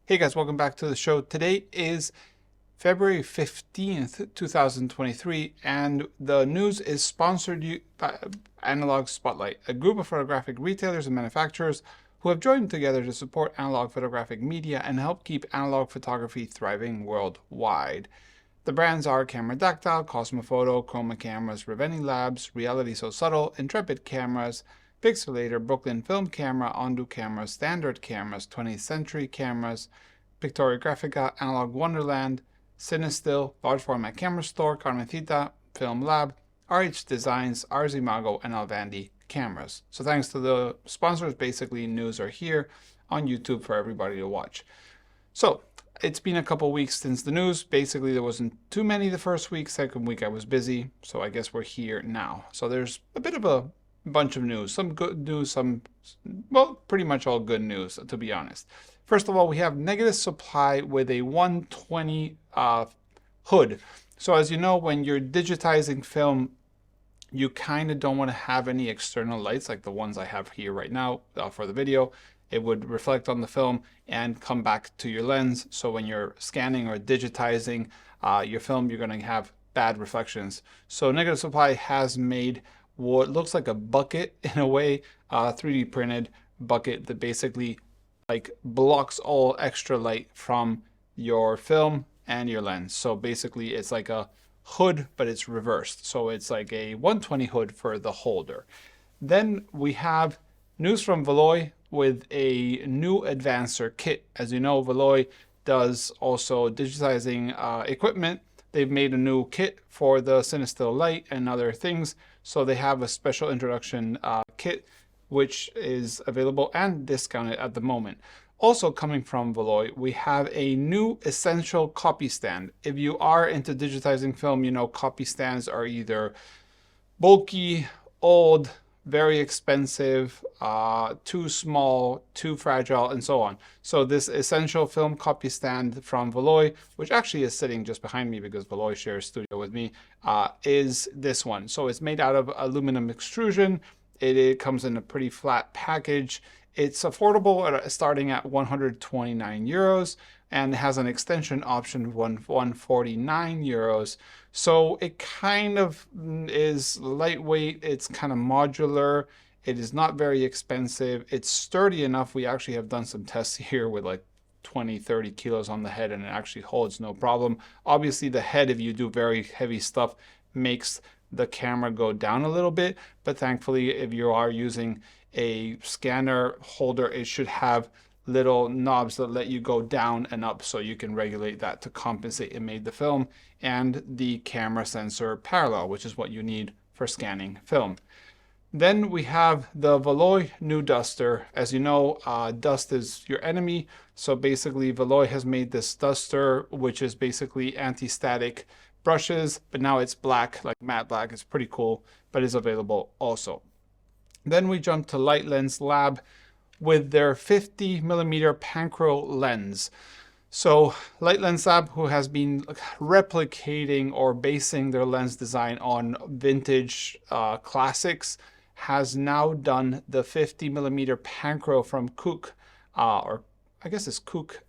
Hey guys, welcome back to the show. Today is February 15th, 2023, and the news is sponsored by Analogue Spotlight, a group of photographic retailers and manufacturers who have joined together to support analog photographic media and help keep analog photography thriving worldwide. The brands are Cameradactyl, Cosmo Foto, Chroma cameras, Riveni Labs, RealitySoSubtle, Intrepid cameras, Pixl-ltr, Brooklyn film camera, ONDU cameras, standard cameras, 20th century cameras, Pictoriographica, Analogue Wonderland, Cinestill, large format camera store, Carmencita, Film Lab, RH Designs, Imago, and Alvandi cameras. So thanks to the sponsors, basically news are here on YouTube for everybody to watch. So it's been a couple weeks since the news. Basically, there wasn't too many the first week. Second week I was busy, so I guess we're here now. So there's a bit of a bunch of news, some good news, some, well, pretty much all good news, to be honest. First of all, we have negative supply with a 120 hood. So as you know, when you're digitizing film, you kind of don't want to have any external lights like the ones I have here right now for the video. It would reflect on the film and come back to your lens. So when you're scanning or digitizing your film, you're going to have bad reflections. So negative supply has made what looks like a bucket in a way, 3D printed bucket that basically like blocks all extra light from your film and your lens. So basically it's like a hood, but it's reversed. So it's like a 120 hood for the holder. Then we have news from Valoi with a new Advancer kit. As you know, Valoi does also digitizing equipment. They've made a new kit for the Cinestill light and other things. So they have a special introduction kit, which is available and discounted at the moment. Also coming from Valoi, we have a new essential copy stand. If you are into digitizing film, you know copy stands are either bulky, old, very expensive, too small, too fragile, and so on. So this essential film copy stand from Valoi, which actually is sitting just behind me because Valoi shares studio with me, is this one. So it's made out of aluminum extrusion. It comes in a pretty flat package. It's affordable, starting at 129 euros, and has an extension option of 149 euros. So it kind of is lightweight, it's kind of modular, it is not very expensive, it's sturdy enough. We actually have done some tests here with like 20-30 kilos on the head, and it actually holds no problem. Obviously the head, if you do very heavy stuff, makes the camera go down a little bit, but thankfully if you are using a scanner holder, it should have little knobs that let you go down and up, so you can regulate that to compensate and make the film and the camera sensor parallel, which is what you need for scanning film. Then we have the Valoi New Duster. As you know, dust is your enemy. So basically Valoi has made this duster, which is basically anti-static brushes, but now it's black, like matte black. It's pretty cool, but is available also. Then we jump to Light Lens Lab with their 50mm Panchro lens. So Light Lens Lab, who has been replicating or basing their lens design on vintage classics, has now done the 50mm Panchro from Cooke, or I guess it's Cooke.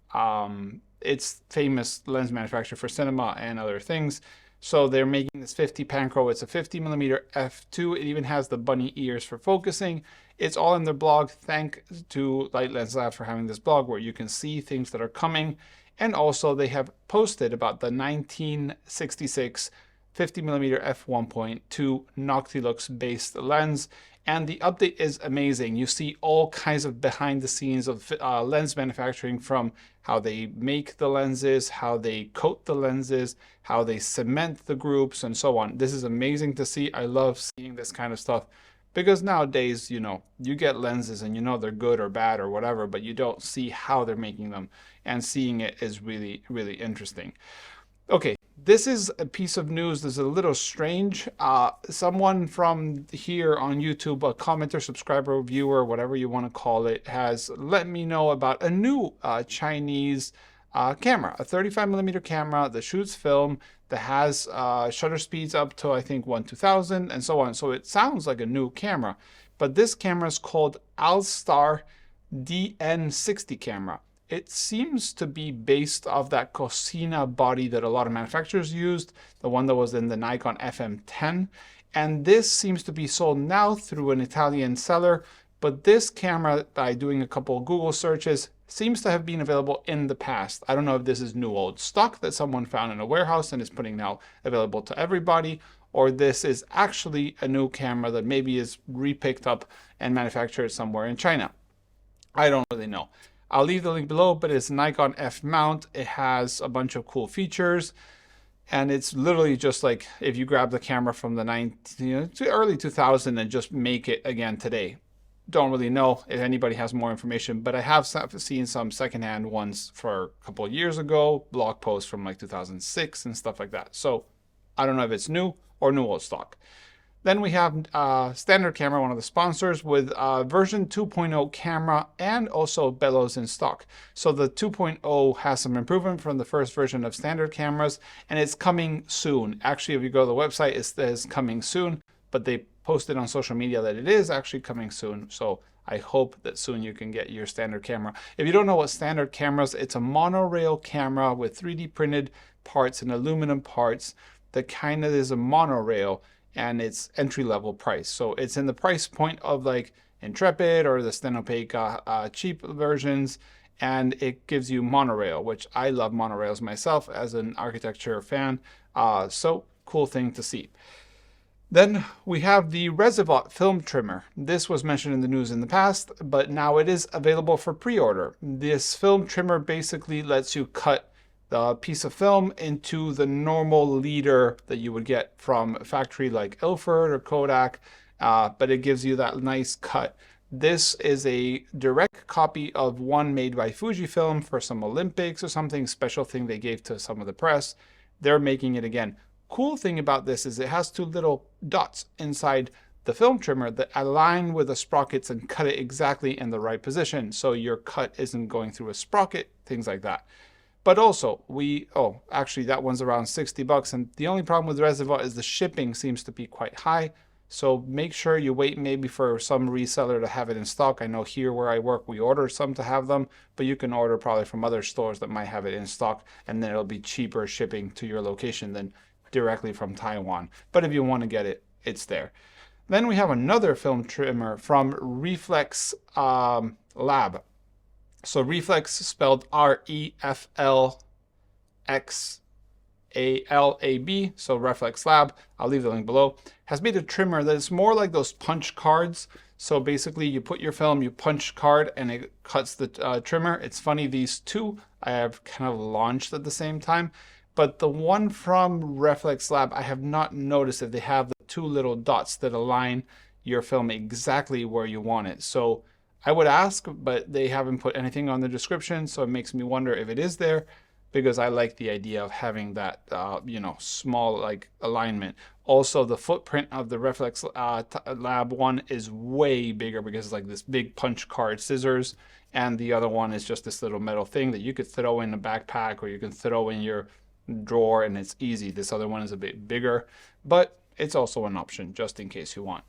It's famous lens manufacturer for cinema and other things. So they're making this 50 Panchro. It's a 50mm f2. It even has the bunny ears for focusing. It's all in their blog. Thank to Light Lens Lab for having this blog where you can see things that are coming. And also they have posted about the 1966 50mm f1.2 Noctilux based lens. And the update is amazing. You see all kinds of behind the scenes of lens manufacturing, from how they make the lenses, how they coat the lenses, how they cement the groups, and so on. This is amazing to see. I love seeing this kind of stuff because nowadays, you know, you get lenses and you know they're good or bad or whatever, but you don't see how they're making them. And seeing it is really, really interesting. Okay, this is a piece of news that's a little strange. Someone from here on YouTube, a commenter, subscriber, viewer, whatever you want to call it, has let me know about a new Chinese camera, a 35mm camera that shoots film, that has shutter speeds up to, I think, 1/2000 and so on. So it sounds like a new camera. But this camera is called Alstar DN60 camera. It seems to be based off that Cosina body that a lot of manufacturers used, the one that was in the Nikon FM10. And this seems to be sold now through an Italian seller. But this camera, by doing a couple of Google searches, seems to have been available in the past. I don't know if this is new old stock that someone found in a warehouse and is putting now available to everybody, or this is actually a new camera that maybe is repicked up and manufactured somewhere in China. I don't really know. I'll leave the link below, but it's Nikon F mount. It has a bunch of cool features. And it's literally just like if you grab the camera from the early 2000s and just make it again today. Don't really know if anybody has more information, but I have seen some secondhand ones for a couple of years ago, blog posts from like 2006 and stuff like that. So I don't know if it's new or new old stock. Then we have Standard Camera, one of the sponsors, with version 2.0 camera and also Bellows in stock. So the 2.0 has some improvement from the first version of standard cameras, and it's coming soon. Actually, if you go to the website, it says coming soon, but they posted on social media that it is actually coming soon. So I hope that soon you can get your standard camera. If you don't know what standard cameras, it's a monorail camera with 3D printed parts and aluminum parts that kind of is a monorail, and it's entry-level price. So it's in the price point of like Intrepid or the Stenopeica cheap versions, and it gives you monorail, which I love monorails myself as an architecture fan. So cool thing to see. Then we have the Resivot film trimmer. This was mentioned in the news in the past, but now it is available for pre-order. This film trimmer basically lets you cut the piece of film into the normal leader that you would get from a factory like Ilford or Kodak, but it gives you that nice cut. This is a direct copy of one made by Fujifilm for some Olympics or something, special thing they gave to some of the press. They're making it again. Cool thing about this is it has two little dots inside the film trimmer that align with the sprockets and cut it exactly in the right position, so your cut isn't going through a sprocket, things like that. But also, actually that one's around 60 bucks, and the only problem with Resivot is the shipping seems to be quite high. So make sure you wait maybe for some reseller to have it in stock. I know here where I work, we order some to have them, but you can order probably from other stores that might have it in stock, and then it'll be cheaper shipping to your location than directly from Taiwan. But if you want to get it, it's there. Then we have another film trimmer from Reflex Lab. So Reflex spelled REFLXALAB, so Reflex Lab, I'll leave the link below, has made a trimmer that is more like those punch cards. So basically you put your film, you punch card, and it cuts the trimmer. It's funny, these two I have kind of launched at the same time, but the one from Reflex Lab, I have not noticed if they have the two little dots that align your film exactly where you want it. So I would ask, but they haven't put anything on the description, so it makes me wonder if it is there, because I like the idea of having that, small like alignment. Also, the footprint of the Reflex Lab one is way bigger because it's like this big punch card scissors, and the other one is just this little metal thing that you could throw in a backpack or you can throw in your drawer, and it's easy. This other one is a bit bigger, but it's also an option just in case you want.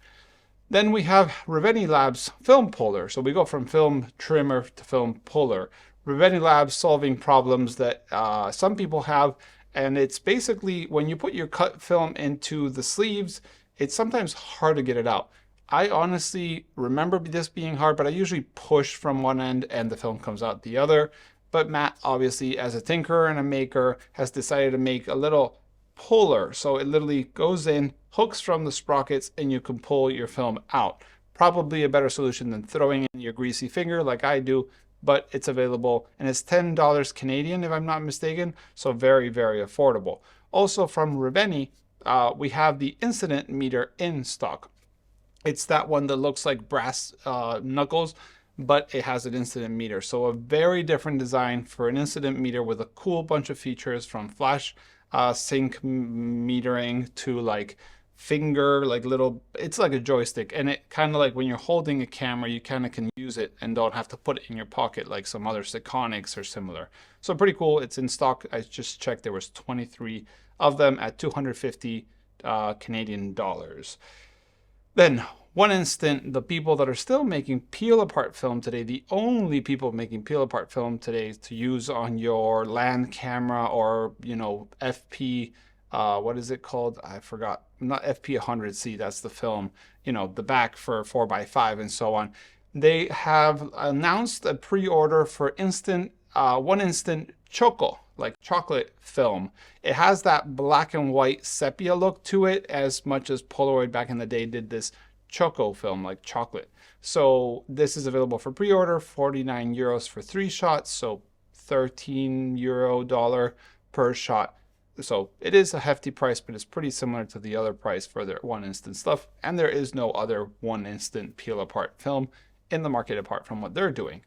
Then we have Riveni Labs film puller. So we go from film trimmer to film puller. Riveni Labs solving problems that some people have, and it's basically when you put your cut film into the sleeves, it's sometimes hard to get it out. I honestly remember this being hard, but I usually push from one end and the film comes out the other. But Matt, obviously, as a tinkerer and a maker, has decided to make a little puller. So it literally goes in, hooks from the sprockets, and you can pull your film out. Probably a better solution than throwing in your greasy finger like I do, but it's available, and it's $10 Canadian if I'm not mistaken, so very, very affordable. Also from Reveni, we have the incident meter in stock. It's that one that looks like brass knuckles, but it has an incident meter. So a very different design for an incident meter with a cool bunch of features, from flash sync metering to like finger, like little, it's like a joystick, and it kind of like when you're holding a camera, you kind of can use it and don't have to put it in your pocket like some other Sekonics or similar. So pretty cool. It's in stock. I just checked, there was 23 of them at 250 Canadian dollars. Then one instant, the people that are still making peel apart film today, the only people making peel apart film today to use on your land camera or, you know, FP, what is it called? I forgot. Not FP100C, that's the film, you know, the back for 4x5 and so on. They have announced a pre-order for instant, one instant Choco, like chocolate film. It has that black and white sepia look to it, as much as Polaroid back in the day did this Choco film, like chocolate. So this is available for pre-order, 49 euros for 3 shots, so $13 per shot. So it is a hefty price, but it's pretty similar to the other price for their one instant stuff. And there is no other one instant peel apart film in the market apart from what they're doing.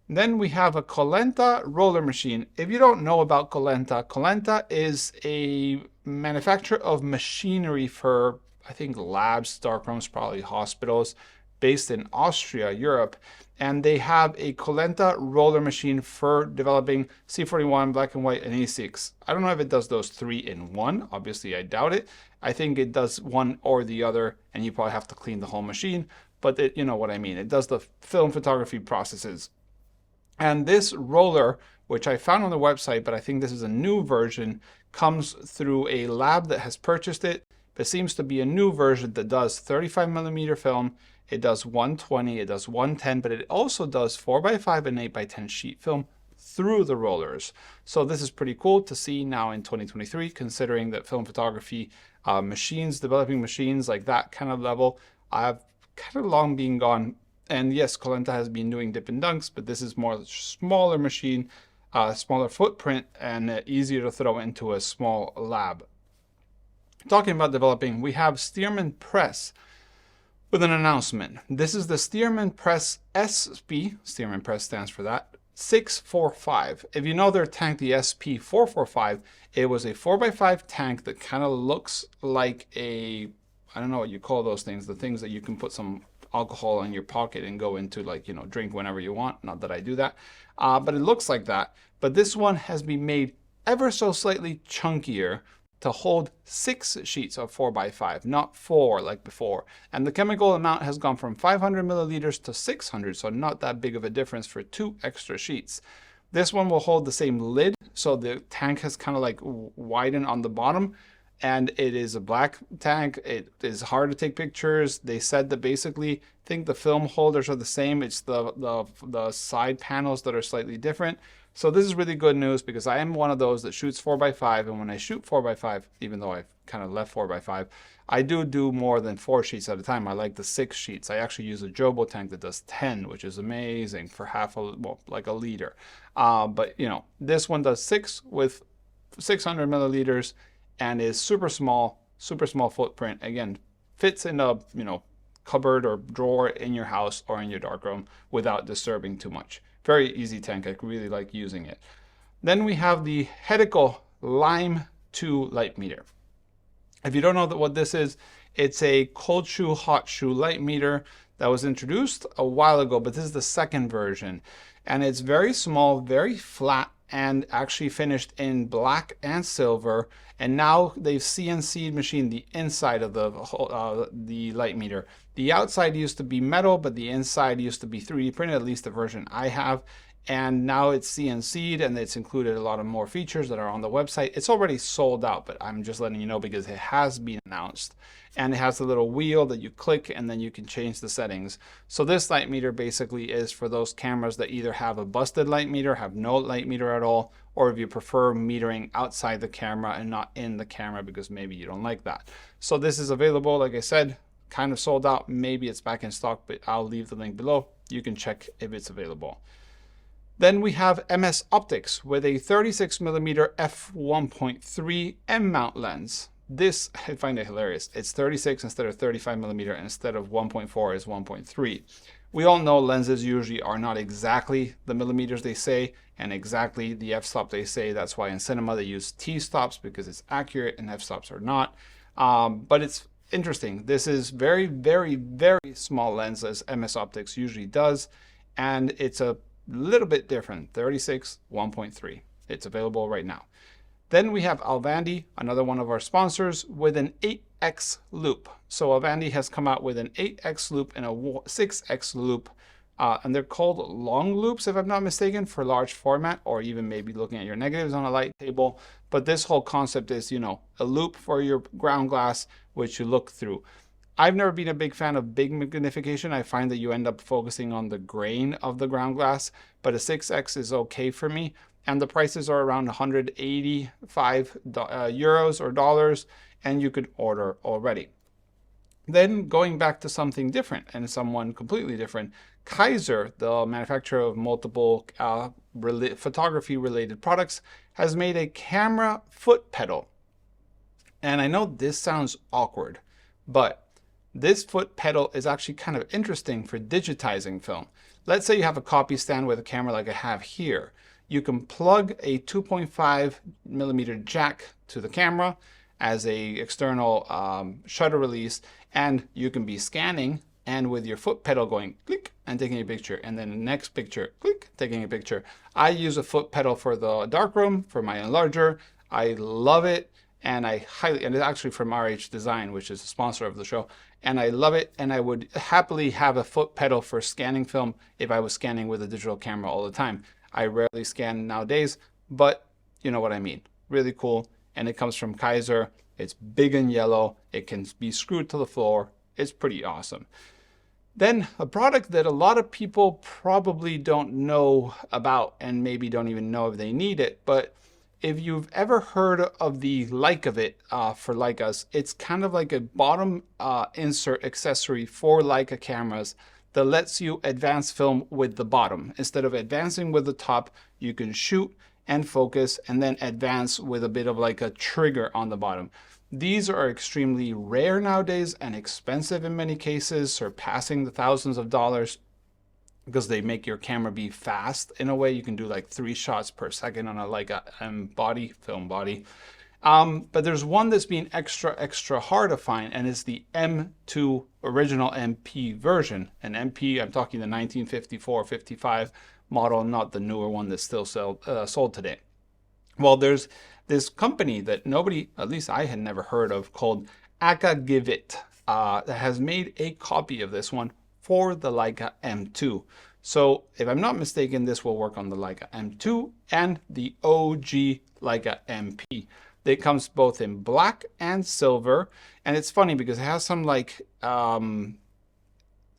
Then we have a Kosmo roller machine. If you don't know about Kosmo, Kosmo is a manufacturer of machinery for, I think, labs, darkrooms, probably hospitals, based in Austria, Europe. And they have a Kosmo roller machine for developing C41, black and white, and A6. I don't know if it does those 3 in one. Obviously, I doubt it. I think it does one or the other, and you probably have to clean the whole machine. But you know what I mean. It does the film photography processes. And this roller, which I found on the website, but I think this is a new version, comes through a lab that has purchased it. It seems to be a new version that does 35mm film. It does 120, it does 110, but it also does 4x5 and 8x10 sheet film through the rollers. So this is pretty cool to see now in 2023, considering that film photography machines, developing machines like that kind of level, have kind of long been gone. And yes, Kosmo has been doing dip and dunks, but this is more smaller machine, smaller footprint, and easier to throw into a small lab. Talking about developing, we have Stearman Press with an announcement. This is the Stearman Press SP, Stearman Press stands for that, 645. If you know their tank, the SP445, it was a 4x5 tank that kind of looks like a, I don't know what you call those things, the things that you can put some alcohol in your pocket and go into, like, you know, drink whenever you want. Not that I do that, but it looks like that. But this one has been made ever so slightly chunkier to hold 6 sheets of 4x5, not 4 like before. And the chemical amount has gone from 500 milliliters to 600, so not that big of a difference for 2 extra sheets. This one will hold the same lid, so the tank has kind of like widened on the bottom, and it is a black tank. It is hard to take pictures. They said that basically, I think the film holders are the same. It's the side panels that are slightly different. So this is really good news, because I am one of those that shoots 4x5, and when I shoot 4x5, even though I've kind of left 4x5, I do more than 4 sheets at a time. I like the 6 sheets. I actually use a Jobo tank that does 10, which is amazing for like a liter. But you know, this one does 6 with 600 milliliters and is super small footprint. Again, fits in a, you know, cupboard or drawer in your house or in your darkroom without disturbing too much. Very easy tank. I really like using it. Then we have the Hedical Lime 2 light meter. If you don't know what this is, it's a cold shoe, hot shoe light meter that was introduced a while ago, but this is the second version. And it's very small, very flat, and actually finished in black and silver. And now they've CNC'd machined the inside of the light meter. The outside used to be metal, but the inside used to be 3D printed, at least the version I have. And now it's CNC'd, and it's included a lot of more features that are on the website. It's already sold out, but I'm just letting you know because it has been announced. And it has a little wheel that you click, and then you can change the settings. So this light meter basically is for those cameras that either have a busted light meter, have no light meter at all, or if you prefer metering outside the camera and not in the camera because maybe you don't like that. So this is available, like I said, kind of sold out. Maybe it's back in stock, but I'll leave the link below. You can check if it's available. Then we have MS Optics with a 36mm f1.3 M-mount lens. This, I find it hilarious. It's 36 instead of 35mm, instead of 1.4 is 1.3. We all know lenses usually are not exactly the millimeters they say and exactly the f-stop they say. That's why in cinema they use t-stops because it's accurate and f-stops are not. But it's interesting. This is very, very, very small lens as MS Optics usually does. And it's a little bit different, 36 1.3. It's available right now. Then we have Alvandi, another one of our sponsors, with an 8x loop. So Alvandi has come out with an 8x loop and a 6x loop. And they're called long loops, if I'm not mistaken, for large format, or even maybe looking at your negatives on a light table. But this whole concept is, you know, a loop for your ground glass, which you look through. I've never been a big fan of big magnification. I find that you end up focusing on the grain of the ground glass, but a 6x is okay for me. And the prices are around 185 euros or dollars, and you could order already. Then going back to something different and someone completely different, Kaiser, the manufacturer of multiple photography-related products, has made a camera foot pedal. And I know this sounds awkward, but this foot pedal is actually kind of interesting for digitizing film. Let's say you have a copy stand with a camera like I have here. You can plug a 2.5mm jack to the camera as a external shutter release, and you can be scanning and with your foot pedal going click and taking a picture, and then the next picture, click, taking a picture. I use a foot pedal for the darkroom, for my enlarger. I love it, and and it's actually from RH Design, which is a sponsor of the show, and I love it, and I would happily have a foot pedal for scanning film if I was scanning with a digital camera all the time. I rarely scan nowadays, but you know what I mean. Really cool, and it comes from Kaiser. It's big and yellow. It can be screwed to the floor. It's pretty awesome. Then a product that a lot of people probably don't know about and maybe don't even know if they need it, but if you've ever heard of the Leica for Leicas, it's kind of like a bottom insert accessory for Leica cameras that lets you advance film with the bottom. Instead of advancing with the top, you can shoot and focus and then advance with a bit of like a trigger on the bottom. These are extremely rare nowadays and expensive in many cases, surpassing the thousands of dollars, because they make your camera be fast in a way. You can do like 3 shots per second on a Leica film body. But there's one that's been extra hard to find, and it's the M2 original MP version. An MP, I'm talking the 1954-55 model, not the newer one that's still sold today. Well, there's this company that nobody, at least I had never heard of, called Akagivit, that has made a copy of this one for the Leica M2. So if I'm not mistaken, this will work on the Leica M2 and the OG Leica MP. It comes both in black and silver, and it's funny because it has some like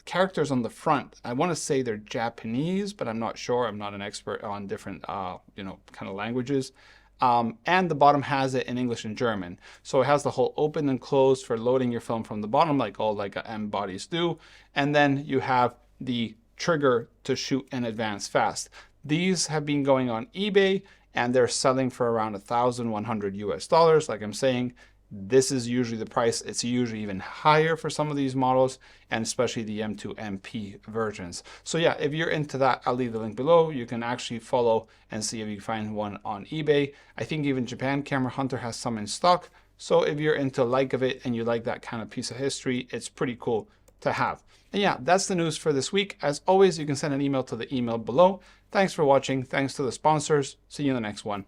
characters on the front. I want to say they're Japanese, but I'm not sure. I'm not an expert on different kind of languages. And the bottom has it in English and German. So it has the whole open and closed for loading your film from the bottom, like all Leica M bodies do. And then you have the trigger to shoot and advance fast. These have been going on eBay, and they're selling for around $1,100 US. Like I'm saying, this is usually the price. It's usually even higher for some of these models, and especially the M2 MP versions. So yeah, if you're into that, I'll leave the link below. You can actually follow and see if you can find one on eBay. I think even Japan Camera Hunter has some in stock. So if you're into Leica and you like that kind of piece of history, it's pretty cool to have. And yeah, that's the news for this week. As always, you can send an email to the email below. Thanks for watching. Thanks to the sponsors. See you in the next one.